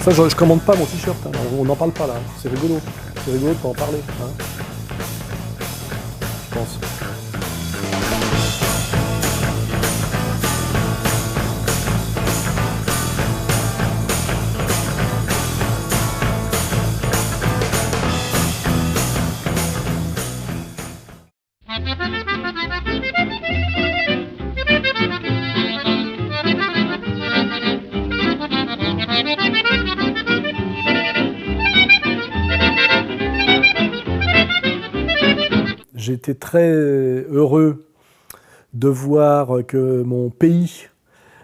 Ça, je commande pas mon t-shirt, hein. On n'en parle pas là, c'est rigolo. C'est rigolo de pas en parler, hein. Je pense. J'étais très heureux de voir que mon pays,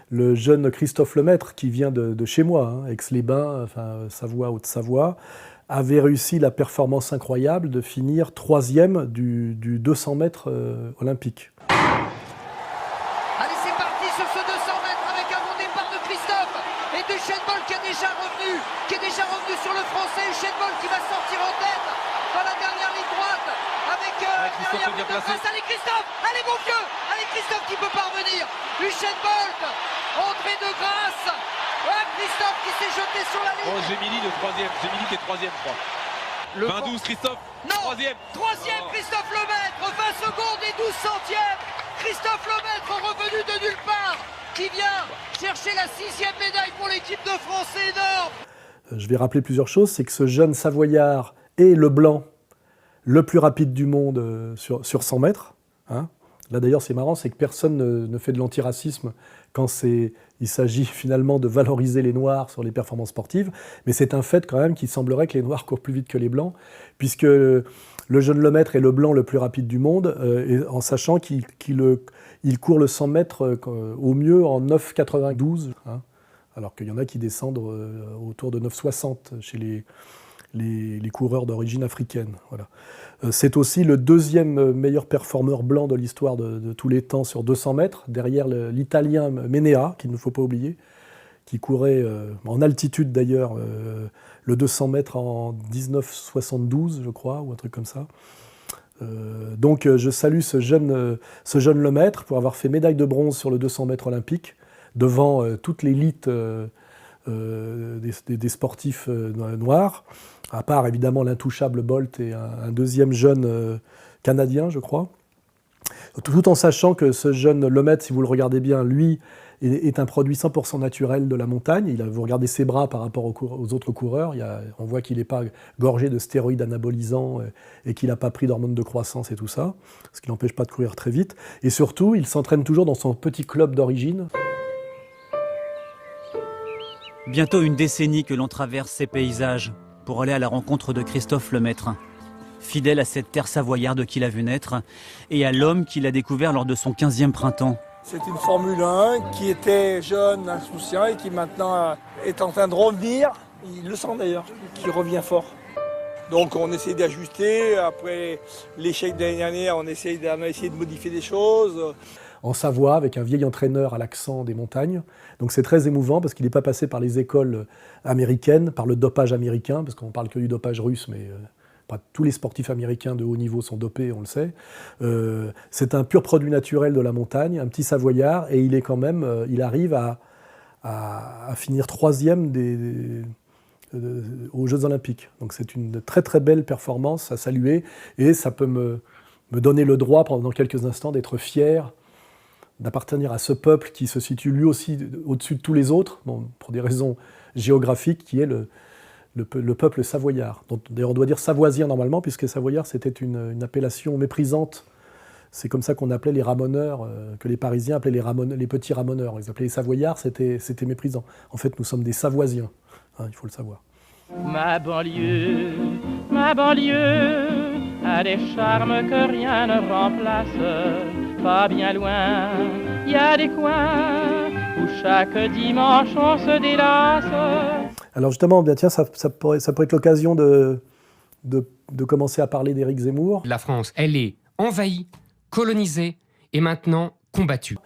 le jeune Christophe Lemaître, qui vient de chez moi, hein, Aix-les-Bains, enfin, Savoie, Haute-Savoie, avait réussi la performance incroyable de finir 3e du 200 mètres olympique. Allez, c'est parti sur ce 200 mètres avec un bon départ de Christophe et d'Usain Bolt qui est déjà revenu sur le français. Usain Bolt qui va sortir en tête dans la dernière ligne droite avec derrière de grâce. Allez Christophe, allez mon vieux, allez Christophe qui peut parvenir. Usain Bolt, entrée de grâce. Christophe qui s'est jeté sur la ligne. Oh, Gemini le troisième, Gemini qui est troisième, je crois. 20-12 Christophe, non, troisième. Christophe Lemaître, 20 secondes et 12 centièmes. Christophe Lemaître revenu de nulle part, qui vient chercher la 6e médaille pour l'équipe de France, c'est énorme. Je vais rappeler plusieurs choses, c'est que ce jeune Savoyard est le blanc le plus rapide du monde sur 100 mètres. Hein. Là d'ailleurs c'est marrant, c'est que personne ne fait de l'antiracisme quand il s'agit finalement de valoriser les Noirs sur les performances sportives, mais c'est un fait quand même qu'il semblerait que les Noirs courent plus vite que les Blancs, puisque le jeune Lemaître est le Blanc le plus rapide du monde, en sachant qu'il court le 100 mètres au mieux en 9,92, hein, alors qu'il y en a qui descendent autour de 9,60 chez les coureurs d'origine africaine. Voilà. C'est aussi le 2e meilleur performeur blanc de l'histoire de tous les temps sur 200 mètres, derrière l'Italien Menea, qu'il ne faut pas oublier, qui courait en altitude d'ailleurs le 200 mètres en 1972, je crois, ou un truc comme ça. Donc je salue ce jeune Lemaître pour avoir fait médaille de bronze sur le 200 mètres olympique, devant toute l'élite des sportifs noirs, à part évidemment l'intouchable Bolt et un deuxième jeune Canadien, je crois. Tout en sachant que ce jeune Lemaître, si vous le regardez bien, lui, est un produit 100% naturel de la montagne. Vous regardez ses bras par rapport aux autres coureurs, on voit qu'il n'est pas gorgé de stéroïdes anabolisants et qu'il n'a pas pris d'hormones de croissance et tout ça, ce qui n'empêche pas de courir très vite. Et surtout, il s'entraîne toujours dans son petit club d'origine. Bientôt une décennie que l'on traverse ces paysages pour aller à la rencontre de Christophe Lemaître, fidèle à cette terre savoyarde qu'il a vu naître et à l'homme qu'il a découvert lors de son 15e printemps. C'est une Formule 1 qui était jeune, insouciant et qui maintenant est en train de revenir. Il le sent d'ailleurs, qui revient fort. Donc on essaie d'ajuster. Après l'échec de l'année dernière, on a essayé de modifier des choses. En Savoie, avec un vieil entraîneur à l'accent des montagnes. Donc c'est très émouvant parce qu'il n'est pas passé par les écoles américaines, par le dopage américain, parce qu'on parle que du dopage russe, mais pas tous les sportifs américains de haut niveau sont dopés, on le sait. C'est un pur produit naturel de la montagne, un petit Savoyard, et il est quand même, il arrive à finir 3e aux Jeux Olympiques. Donc c'est une très très belle performance à saluer, et ça peut me donner le droit pendant quelques instants d'être fier d'appartenir à ce peuple qui se situe lui aussi au-dessus de tous les autres, bon, pour des raisons géographiques, qui est le peuple savoyard. D'ailleurs, on doit dire savoisien normalement, puisque savoyard, c'était une appellation méprisante. C'est comme ça qu'on appelait les ramoneurs, que les Parisiens appelaient les petits ramoneurs. Ils appelaient les savoyards, c'était méprisant. En fait, nous sommes des savoisiens, hein, il faut le savoir. Ma banlieue a des charmes que rien ne remplace. Pas bien loin, il y a des coins où chaque dimanche on se délasse. Alors justement, bien tiens, ça pourrait être l'occasion de commencer à parler d'Éric Zemmour. La France, elle est envahie, colonisée et maintenant combattue.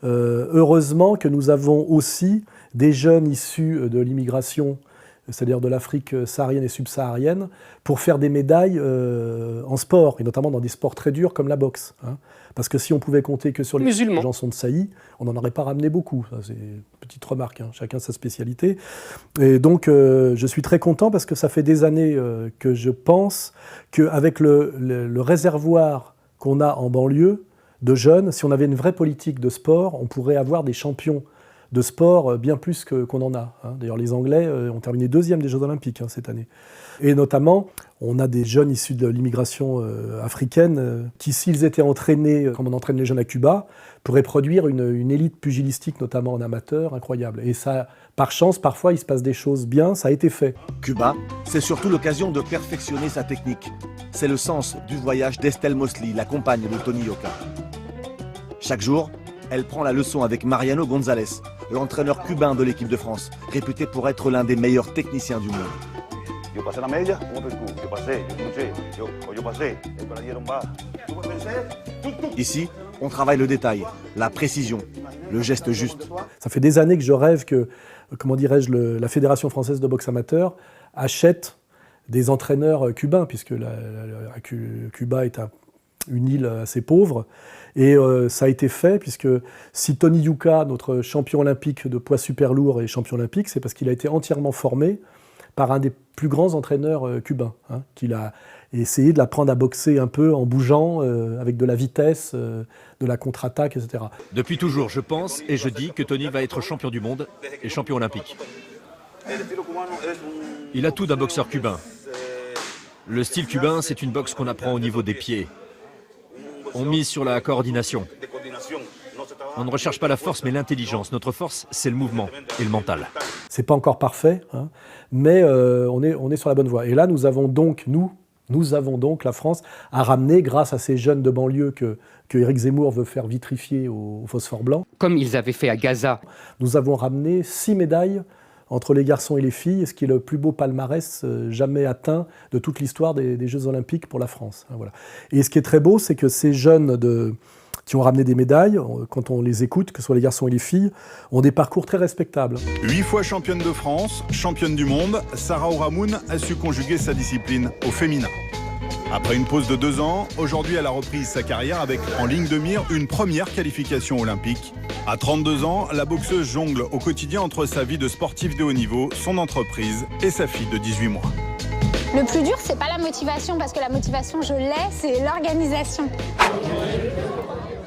Heureusement que nous avons aussi des jeunes issus de l'immigration c'est-à-dire de l'Afrique saharienne et subsaharienne, pour faire des médailles en sport, et notamment dans des sports très durs comme la boxe. Hein. Parce que si on pouvait compter que sur les Janson de Sailly, on n'en aurait pas ramené beaucoup. Ça, c'est une petite remarque, hein. Chacun sa spécialité. Et donc, je suis très content parce que ça fait des années que je pense qu'avec le réservoir qu'on a en banlieue de jeunes, si on avait une vraie politique de sport, on pourrait avoir des champions de sport bien plus qu'on en a. Hein. D'ailleurs, les Anglais ont terminé 2e des Jeux Olympiques cette année. Et notamment, on a des jeunes issus de l'immigration africaine qui, s'ils étaient entraînés, comme on entraîne les jeunes à Cuba, pourraient produire une élite pugilistique, notamment en amateur, incroyable. Et ça, par chance, parfois, il se passe des choses bien, ça a été fait. Cuba, c'est surtout l'occasion de perfectionner sa technique. C'est le sens du voyage d'Estelle Mosley, la compagne de Tony Yoka. Chaque jour, elle prend la leçon avec Mariano González, l'entraîneur cubain de l'équipe de France, réputé pour être l'un des meilleurs techniciens du monde. Ici, on travaille le détail, la précision, le geste juste. Ça fait des années que je rêve que, comment dirais-je, la Fédération française de boxe amateur achète des entraîneurs cubains, puisque Cuba est une île assez pauvre. Et ça a été fait, puisque si Tony Yoka, notre champion olympique de poids super lourd, est champion olympique, c'est parce qu'il a été entièrement formé par un des plus grands entraîneurs cubains, hein, qu'il a essayé de l'apprendre à boxer un peu en bougeant, avec de la vitesse, de la contre-attaque, etc. Depuis toujours, je pense et je dis que Tony va être champion du monde et champion olympique. Il a tout d'un boxeur cubain. Le style cubain, c'est une boxe qu'on apprend au niveau des pieds. On mise sur la coordination. On ne recherche pas la force, mais l'intelligence. Notre force, c'est le mouvement et le mental. C'est pas encore parfait, hein, mais on est sur la bonne voie. Et là, nous avons donc, la France, à ramener, grâce à ces jeunes de banlieue que Éric Zemmour veut faire vitrifier au phosphore blanc. Comme ils avaient fait à Gaza. Nous avons ramené 6 médailles entre les garçons et les filles, ce qui est le plus beau palmarès jamais atteint de toute l'histoire des Jeux Olympiques pour la France. Hein, voilà. Et ce qui est très beau, c'est que ces jeunes qui ont ramené des médailles, quand on les écoute, que ce soit les garçons et les filles, ont des parcours très respectables. 8 fois championne de France, championne du monde, Sarah Ourahmoune a su conjuguer sa discipline au féminin. Après une pause de 2 ans, aujourd'hui elle a repris sa carrière avec en ligne de mire une première qualification olympique. À 32 ans, la boxeuse jongle au quotidien entre sa vie de sportive de haut niveau, son entreprise et sa fille de 18 mois. Le plus dur, c'est pas la motivation, parce que la motivation, je l'ai, c'est l'organisation.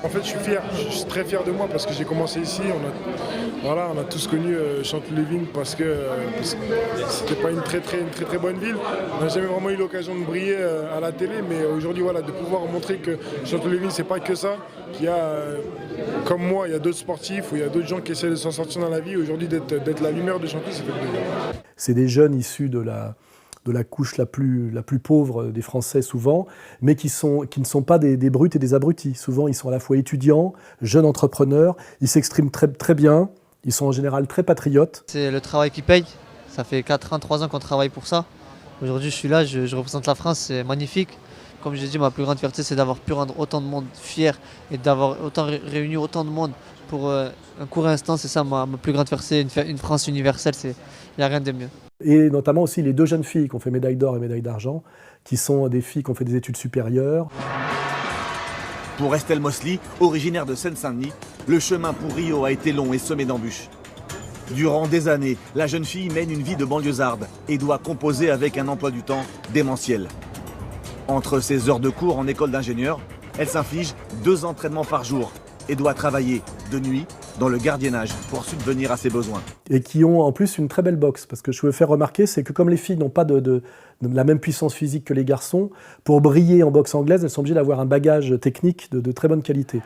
En fait, je suis fier, je suis très fier de moi parce que j'ai commencé ici. On a tous connu Chanteloup-les-Vignes parce que c'était pas une très bonne ville. On n'a jamais vraiment eu l'occasion de briller à la télé, mais aujourd'hui, voilà, de pouvoir montrer que Chanteloup-les-Vignes, c'est pas que ça. Qu'il y a, comme moi, il y a d'autres sportifs ou il y a d'autres gens qui essaient de s'en sortir dans la vie. Aujourd'hui, d'être la lumière de Chanteloup, c'est fait plaisir. C'est des jeunes issus de la couche la plus pauvre des Français souvent, mais qui ne sont pas des brutes et des abrutis. Souvent, ils sont à la fois étudiants, jeunes entrepreneurs, ils s'expriment très, très bien, ils sont en général très patriotes. C'est le travail qui paye, ça fait 3 ans qu'on travaille pour ça. Aujourd'hui, je suis là, je représente la France, c'est magnifique. Comme j'ai dit, ma plus grande fierté, c'est d'avoir pu rendre autant de monde fier et d'avoir réuni autant de monde pour un court instant. C'est ça ma plus grande fierté, une France universelle, il n'y a rien de mieux. Et notamment aussi les 2 jeunes filles qui ont fait médaille d'or et médaille d'argent, qui sont des filles qui ont fait des études supérieures. Pour Estelle Mosley, originaire de Seine-Saint-Denis, le chemin pour Rio a été long et semé d'embûches. Durant des années, la jeune fille mène une vie de banlieusarde et doit composer avec un emploi du temps démentiel. Entre ses heures de cours en école d'ingénieur, elle s'inflige 2 entraînements par jour et doit travailler de nuit dans le gardiennage pour subvenir à ses besoins. Et qui ont en plus une très belle boxe. Parce que je veux faire remarquer, c'est que comme les filles n'ont pas de la même puissance physique que les garçons, pour briller en boxe anglaise, elles sont obligées d'avoir un bagage technique de très bonne qualité.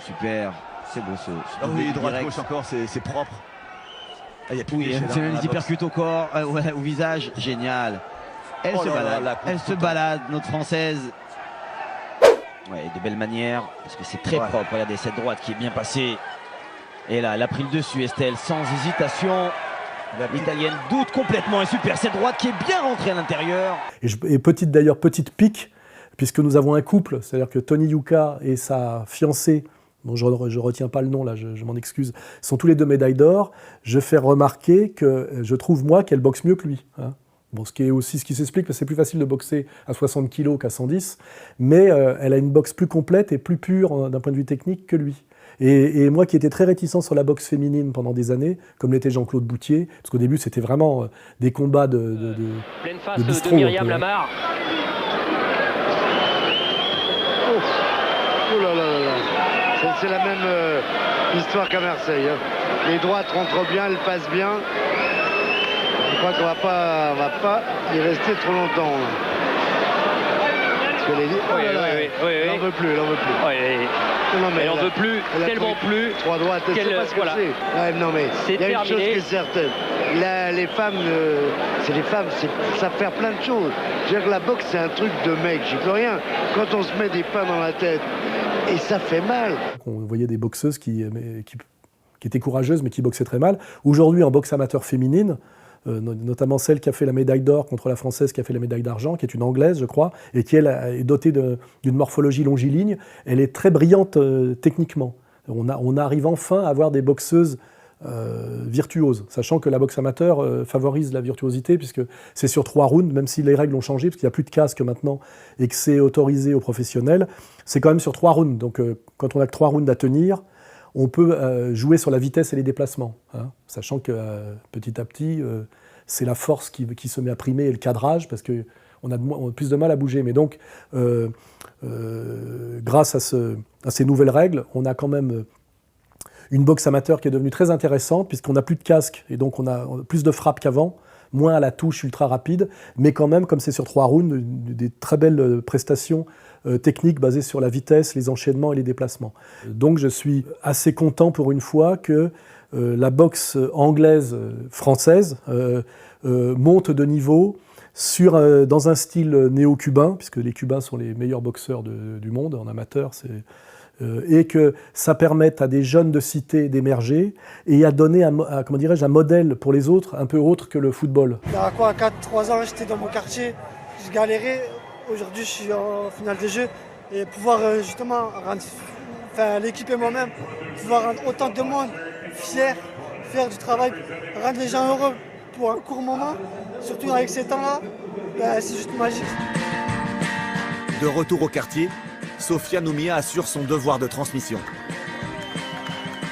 Super, c'est beau ce oui, droite-gauche encore, c'est propre. Ah, il fait même des hypercutes au corps, au visage, génial. Elle se balade, notre Française. Ouais, de belles manières, parce que c'est très propre. Regardez cette droite qui est bien passée. Et là, elle a pris le dessus, Estelle, sans hésitation. L'Italienne doute complètement. Et super, cette droite qui est bien rentrée à l'intérieur. Et petite pique, puisque nous avons un couple, c'est-à-dire que Tony Yoka et sa fiancée, bon, je ne retiens pas le nom là, je m'en excuse, sont tous les deux médailles d'or. Je fais remarquer que je trouve moi qu'elle boxe mieux que lui. Hein. Bon, ce qui s'explique, parce que c'est plus facile de boxer à 60 kg qu'à 110, mais elle a une boxe plus complète et plus pure d'un point de vue technique que lui. Et moi qui étais très réticent sur la boxe féminine pendant des années, comme l'était Jean-Claude Boutier, parce qu'au début c'était vraiment des combats de pleine face bistrot, de Myriam Lamar. Oh là là là là. C'est la même histoire qu'à Marseille. Hein. Les droites rentrent bien, elles passent bien. Je crois qu'on va pas y rester trop longtemps. Là. Parce que les... oh là là, elle en veut plus, elle en veut plus. Non, mais elle en veut plus, tellement plus. Trois droites, elle sait pas ce que c'est. Ouais, non mais il y a une chose qui est certaine. Les femmes, c'est les femmes, ça fait plein de choses. Je veux dire que la boxe c'est un truc de mec, j'y peux rien. Quand on se met des pains dans la tête, et ça fait mal. On voyait des boxeuses qui étaient courageuses mais qui boxaient très mal. Aujourd'hui en boxe amateur féminine, notamment celle qui a fait la médaille d'or contre la Française qui a fait la médaille d'argent, qui est une Anglaise, je crois, et qui, elle, est dotée d'une morphologie longiligne. Elle est très brillante techniquement. On arrive enfin à avoir des boxeuses virtuoses, sachant que la boxe amateur favorise la virtuosité, puisque c'est sur 3 rounds, même si les règles ont changé, parce qu'il n'y a plus de casque maintenant, et que c'est autorisé aux professionnels, c'est quand même sur 3 rounds. Donc quand on a que 3 rounds à tenir, on peut jouer sur la vitesse et les déplacements, hein, sachant que petit à petit, c'est la force qui se met à primer et le cadrage, parce qu'on a plus de mal à bouger. Mais donc, grâce à ces nouvelles règles, on a quand même une boxe amateur qui est devenue très intéressante, puisqu'on n'a plus de casque, et donc on a plus de frappes qu'avant, moins à la touche ultra rapide, mais quand même, comme c'est sur 3 rounds, des très belles prestations techniques basées sur la vitesse, les enchaînements et les déplacements. Donc je suis assez content pour une fois que la boxe anglaise, française, monte de niveau dans un style néo-cubain, puisque les Cubains sont les meilleurs boxeurs du monde en amateur, et que ça permette à des jeunes de cité d'émerger et à donner un modèle pour les autres, un peu autre que le football. Il y a quoi, 4-3 ans, j'étais dans mon quartier, je galérais. Aujourd'hui, je suis en finale de jeu et pouvoir justement rendre l'équipe et moi-même, pouvoir rendre autant de monde fier du travail, rendre les gens heureux pour un court moment, surtout avec ces temps-là, c'est juste magique. De retour au quartier, Sofiane Oumia assure son devoir de transmission.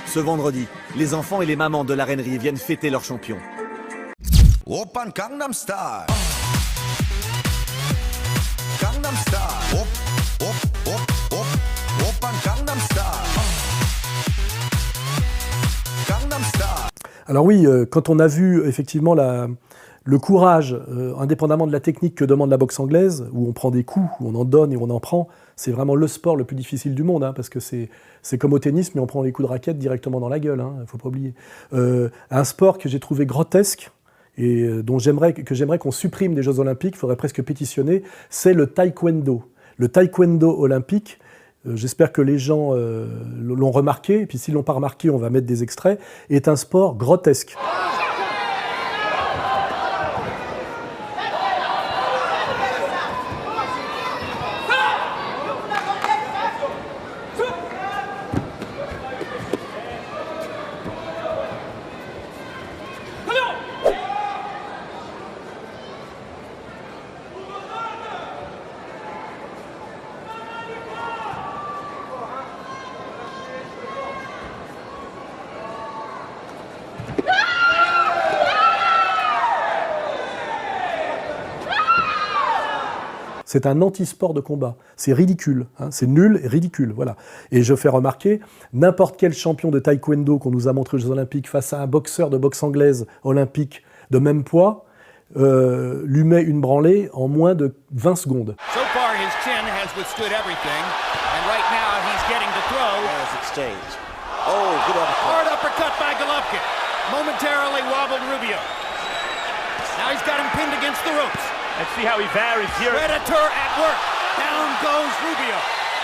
Ce vendredi, les enfants et les mamans de la Rennerie viennent fêter leur champion. Oppan Gangnam Style. Gangnam Style. Oppan Gangnam Style. Gangnam Style. Alors oui, quand on a vu effectivement le courage, indépendamment de la technique que demande la boxe anglaise, où on prend des coups, où on en donne et où on en prend, c'est vraiment le sport le plus difficile du monde, hein, parce que c'est comme au tennis, mais on prend les coups de raquette directement dans la gueule, il ne faut pas oublier. Un sport que j'ai trouvé grotesque, et que j'aimerais qu'on supprime des Jeux Olympiques, il faudrait presque pétitionner, c'est le taekwondo. Le taekwondo olympique, j'espère que les gens l'ont remarqué, et puis s'ils ne l'ont pas remarqué, on va mettre des extraits, est un sport grotesque. C'est un anti-sport de combat. C'est ridicule, hein, c'est nul et ridicule, voilà. Et je fais remarquer, n'importe quel champion de taekwondo qu'on nous a montré aux Jeux Olympiques face à un boxeur de boxe anglaise olympique de même poids, lui met une branlée en moins de 20 secondes. So far his chin has withstood everything, and right now he's getting to throw. As exchange. Oh, good uppercut. Hard uppercut by Golovkin. Momentarily wobbled Rubio. Now he's got him pinned against the ropes. Let's see how he varies here. Predator at work. Down goes Rubio.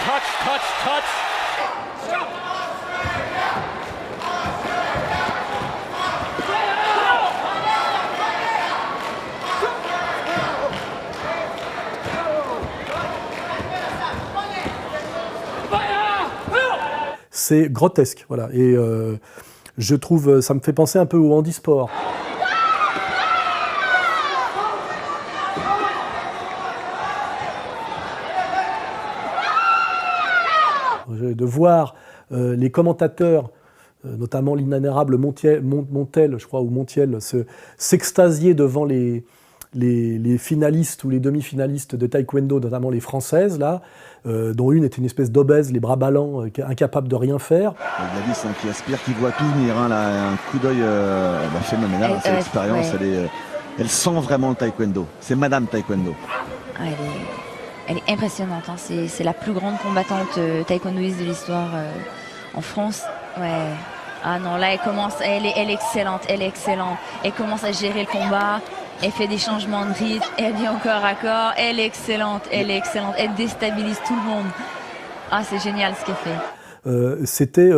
Touch, touch, touch. c'est grotesque. Voilà. Et je trouve, ça me fait penser un peu au handisport. De voir les commentateurs, notamment l'inanérable Montel, je crois, ou Montiel, s'extasier devant les finalistes ou les demi-finalistes de taekwondo, notamment les françaises, là, dont une était une espèce d'obèse, les bras ballants, incapable de rien faire. Gladys, hein, qui aspire, qui voit tout venir, hein, là, un coup d'œil phénoménal, cette expérience, elle sent vraiment le taekwondo. C'est Madame Taekwondo. Elle est impressionnante, hein. C'est la plus grande combattante taekwondoïste de l'histoire en France. Ouais. Ah non, là elle est excellente, Elle commence à gérer le combat, elle fait des changements de rythme, elle vient au corps à corps, elle est excellente, elle déstabilise tout le monde. Ah, c'est génial ce qu'elle fait. C'était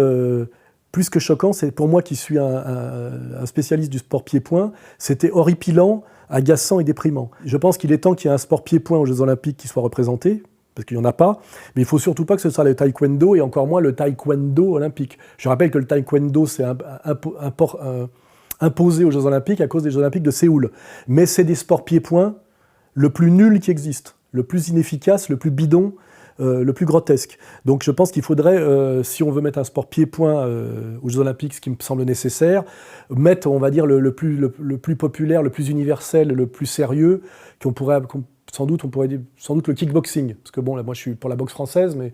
plus que choquant, c'est pour moi qui suis un spécialiste du sport pied-point, c'était horripilant, agaçant et déprimant. Je pense qu'il est temps qu'il y ait un sport pied-point aux Jeux Olympiques qui soit représenté, parce qu'il n'y en a pas, mais il ne faut surtout pas que ce soit le taekwondo et encore moins le taekwondo olympique. Je rappelle que le taekwondo c'est imposé aux Jeux Olympiques à cause des Jeux Olympiques de Séoul. Mais c'est des sports pied-point le plus nul qui existe, le plus inefficace, le plus bidon, le plus grotesque. Donc je pense qu'il faudrait, si on veut mettre un sport pied-point aux Jeux Olympiques, ce qui me semble nécessaire, mettre, on va dire, le plus populaire, le plus universel, le plus sérieux, sans doute le kickboxing. Parce que bon, là, moi je suis pour la boxe française, mais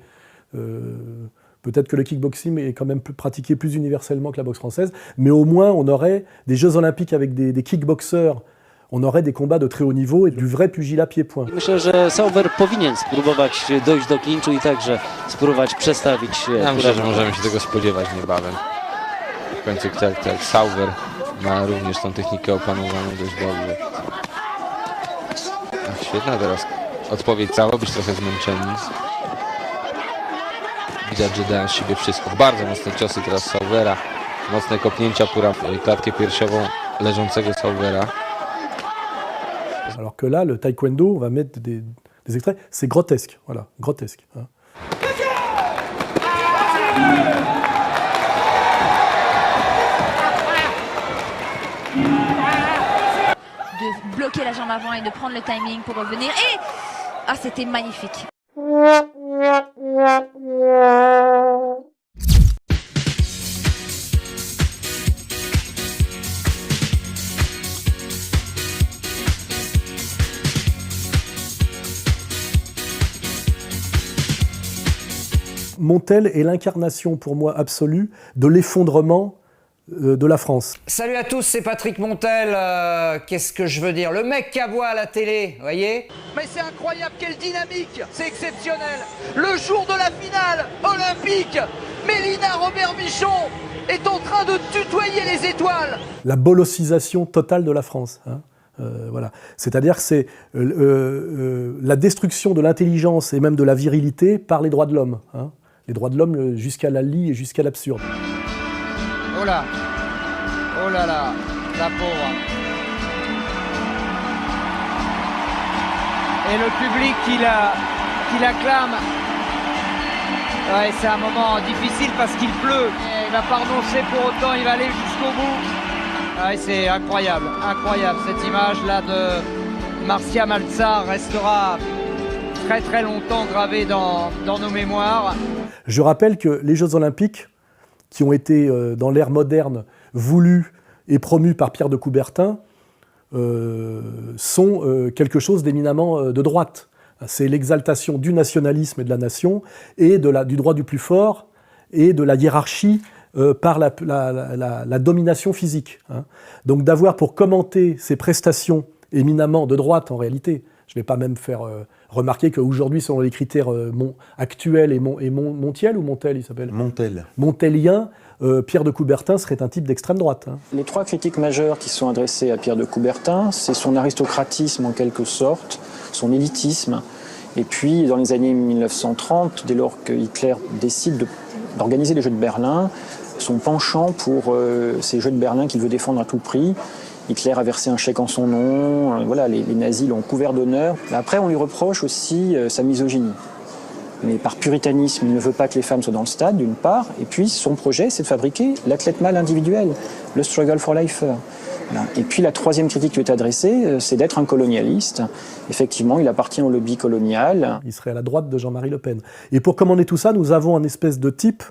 peut-être que le kickboxing est quand même pratiqué plus universellement que la boxe française. Mais au moins, on aurait des Jeux Olympiques avec des kickboxers. On aurait des combats de très haut niveau et du vrai pugilat pied-point. Myślę, że Sauber powinien spróbować dojść do klinczu i także spróbować przestawić. Ja myślę, że możemy się tego spodziewać niebawem. W końcu tak Sauber ma również tą technikę opanowaną dość dobrze. Świetna teraz odpowiedź cała, być trochę zmęczeni. Widać, że dają z siebie wszystko. Bardzo mocne ciosy teraz Saubera. Mocne kopnięcia pura w klatkę piersiową leżącego Saubera. Alors que là, le taekwondo, on va mettre des extraits, c'est grotesque, voilà, grotesque. Hein. De bloquer la jambe avant et de prendre le timing pour revenir. Et ah, c'était magnifique. Montel est l'incarnation pour moi absolue de l'effondrement de la France. Salut à tous, c'est Patrick Montel. Qu'est-ce que je veux dire? Le mec qui aboie à la télé, vous voyez? Mais c'est incroyable, quelle dynamique! C'est exceptionnel! Le jour de la finale olympique, Mélina Robert-Michon est en train de tutoyer les étoiles! La bolossisation totale de la France. Hein. Voilà. C'est-à-dire que c'est la destruction de l'intelligence et même de la virilité par les droits de l'homme. Hein. Les droits de l'homme jusqu'à la lie et jusqu'à l'absurde. Oh là là, la pauvre. Et le public qui l'acclame. Ouais, c'est un moment difficile parce qu'il pleut. Et il va pas renoncer pour autant, il va aller jusqu'au bout. Ouais, c'est incroyable, cette image-là de Marcia Maltzar restera très très longtemps gravée dans nos mémoires. Je rappelle que les Jeux Olympiques, qui ont été dans l'ère moderne voulus et promus par Pierre de Coubertin, sont quelque chose d'éminemment de droite. C'est l'exaltation du nationalisme et de la nation et du droit du plus fort et de la hiérarchie par la domination physique. Hein. Donc d'avoir pour commenter ces prestations éminemment de droite en réalité, je ne vais pas même faire remarquer qu'aujourd'hui, selon les critères actuels et Montiel ou Montel, il s'appelle Montelien, Pierre de Coubertin serait un type d'extrême droite. Hein. Les trois critiques majeures qui sont adressées à Pierre de Coubertin, c'est son aristocratisme en quelque sorte, son élitisme, et puis dans les années 1930, dès lors que Hitler décide d'organiser les Jeux de Berlin, son penchant pour ces Jeux de Berlin qu'il veut défendre à tout prix. Hitler a versé un chèque en son nom, voilà, les nazis l'ont couvert d'honneur. Après, on lui reproche aussi sa misogynie. mais par puritanisme, il ne veut pas que les femmes soient dans le stade, d'une part, et puis son projet, c'est de fabriquer l'athlète mâle individuel, le struggle for lifer. Voilà. Et puis la troisième critique qui lui est adressée, c'est d'être un colonialiste. Effectivement, il appartient au lobby colonial. Il serait à la droite de Jean-Marie Le Pen. Et pour commander tout ça, nous avons un espèce de type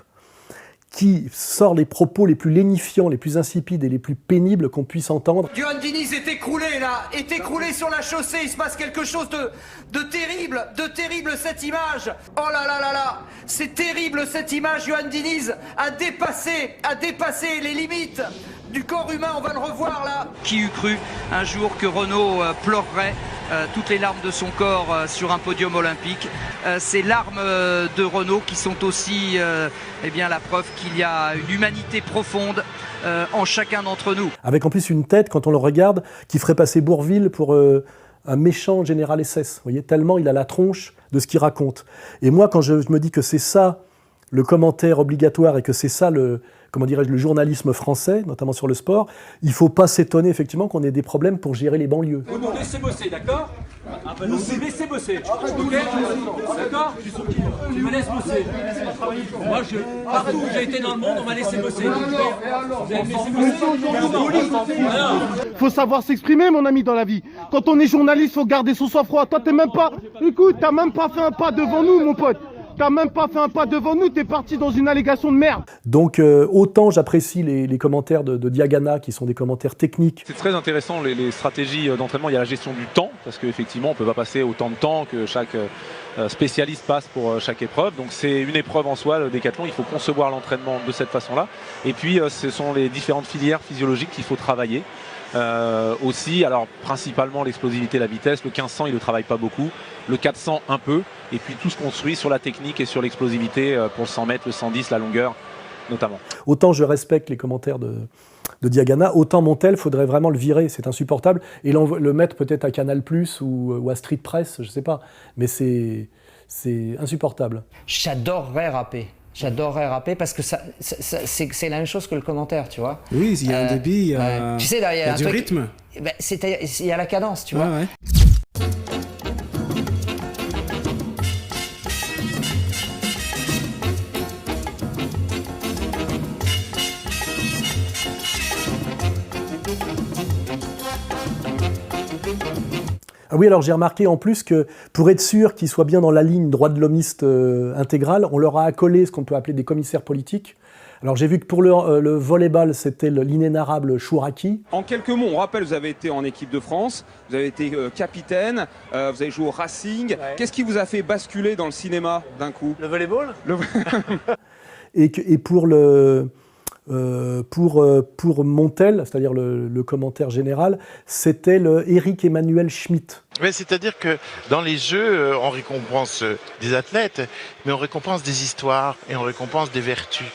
qui sort les propos les plus lénifiants, les plus insipides et les plus pénibles qu'on puisse entendre. Yoann Diniz est écroulé là, est écroulé sur la chaussée, il se passe quelque chose de terrible cette image. Oh là là là là, c'est terrible cette image, Yoann Diniz a dépassé les limites du corps humain, on va le revoir là. Qui eût cru un jour que Renaud pleurerait toutes les larmes de son corps sur un podium olympique. Ces larmes de Renaud qui sont aussi eh bien, la preuve qu'il y a une humanité profonde en chacun d'entre nous. Avec en plus une tête, quand on le regarde, qui ferait passer Bourvil pour un méchant général SS. Vous voyez, tellement il a la tronche de ce qu'il raconte. Et moi, quand je me dis que c'est ça le commentaire obligatoire et que c'est ça le journalisme français, notamment sur le sport, il ne faut pas s'étonner effectivement qu'on ait des problèmes pour gérer les banlieues. Vous nous laissez bosser, d'accord? Vous nous laissez bosser, ok? D'accord? Tu me laisses bosser. Moi, partout où j'ai été dans le monde, on m'a laissé bosser. Vous allez me laisser bosser? Faut savoir s'exprimer, mon ami, dans la vie. Quand on est journaliste, faut garder son sang-froid. Toi, t'es même pas... Écoute, t'as même pas fait un pas devant nous, mon pote. T'as même pas fait un pas devant nous, t'es parti dans une allégation de merde. Donc autant j'apprécie les commentaires de Diagana, qui sont des commentaires techniques. C'est très intéressant les stratégies d'entraînement, il y a la gestion du temps, parce qu'effectivement on ne peut pas passer autant de temps que chaque spécialiste passe pour chaque épreuve. Donc c'est une épreuve en soi, le décathlon, il faut concevoir l'entraînement de cette façon-là. Et puis ce sont les différentes filières physiologiques qu'il faut travailler. Aussi, alors principalement l'explosivité, la vitesse, le 1500 il ne travaille pas beaucoup, le 400 un peu, et puis tout se construit sur la technique et sur l'explosivité pour le 100 mètres, le 110, la longueur notamment. Autant je respecte les commentaires de Diagana, autant Montel, faudrait vraiment le virer, c'est insupportable, et le mettre peut-être à Canal+, ou à Street Press, je sais pas, mais c'est insupportable. J'adorerais rapper parce que c'est la même chose que le commentaire, tu vois. Oui, il y a un débit, tu sais, il y a du rythme. Ben, il y a la cadence, tu vois. Ouais. Ah oui, alors j'ai remarqué en plus que pour être sûr qu'ils soient bien dans la ligne droit de l'homiste intégrale, on leur a accolé ce qu'on peut appeler des commissaires politiques. Alors j'ai vu que pour le volleyball, c'était l'inénarrable Chouraki. En quelques mots, on rappelle, vous avez été en équipe de France, vous avez été capitaine, vous avez joué au Racing. Ouais. Qu'est-ce qui vous a fait basculer dans le cinéma d'un coup? Le volleyball. Et pour Montel, c'est-à-dire le commentaire général, c'était le Éric Emmanuel Schmitt. Ouais, c'est-à-dire que dans les jeux, on récompense des athlètes, mais on récompense des histoires et on récompense des vertus.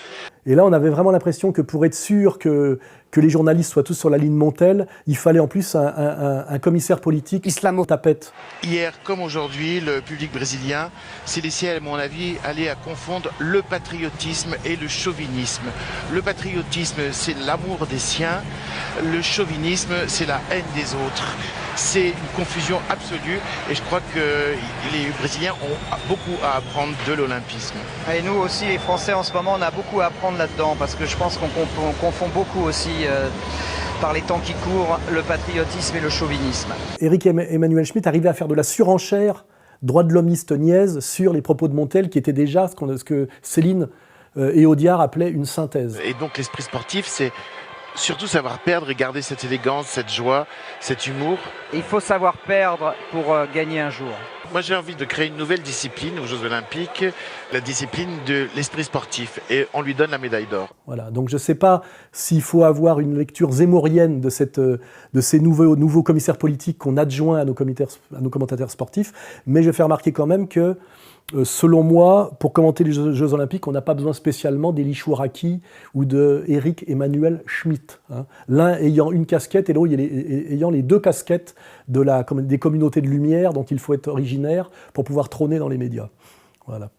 Et là, on avait vraiment l'impression que pour être sûr que les journalistes soient tous sur la ligne Montel, il fallait en plus un commissaire politique islamo-tapette. Hier, comme aujourd'hui, le public brésilien s'est laissé, à mon avis, aller à confondre le patriotisme et le chauvinisme. Le patriotisme, c'est l'amour des siens. Le chauvinisme, c'est la haine des autres. C'est une confusion absolue et je crois que les Brésiliens ont beaucoup à apprendre de l'olympisme. Et nous aussi, les Français, en ce moment, on a beaucoup à apprendre là-dedans parce que je pense qu'on confond beaucoup aussi, par les temps qui courent, le patriotisme et le chauvinisme. Éric Emmanuel Schmitt arrivait à faire de la surenchère droit de l'homiste niaise sur les propos de Montel qui était déjà ce que Céline et Audiard appelaient une synthèse. Et donc l'esprit sportif, c'est surtout savoir perdre et garder cette élégance, cette joie, cet humour. Il faut savoir perdre pour gagner un jour. Moi j'ai envie de créer une nouvelle discipline aux Jeux Olympiques, la discipline de l'esprit sportif, et on lui donne la médaille d'or. Voilà, donc je ne sais pas s'il faut avoir une lecture zémorienne de ces nouveaux commissaires politiques qu'on adjoint à nos commentateurs sportifs, mais je vais faire remarquer quand même que selon moi, pour commenter les Jeux Olympiques, on n'a pas besoin spécialement d'Elie Chouraki ou de Éric Emmanuel Schmitt. Hein. L'un ayant une casquette et l'autre ayant les deux casquettes des communautés de lumière dont il faut être originaire pour pouvoir trôner dans les médias. Voilà.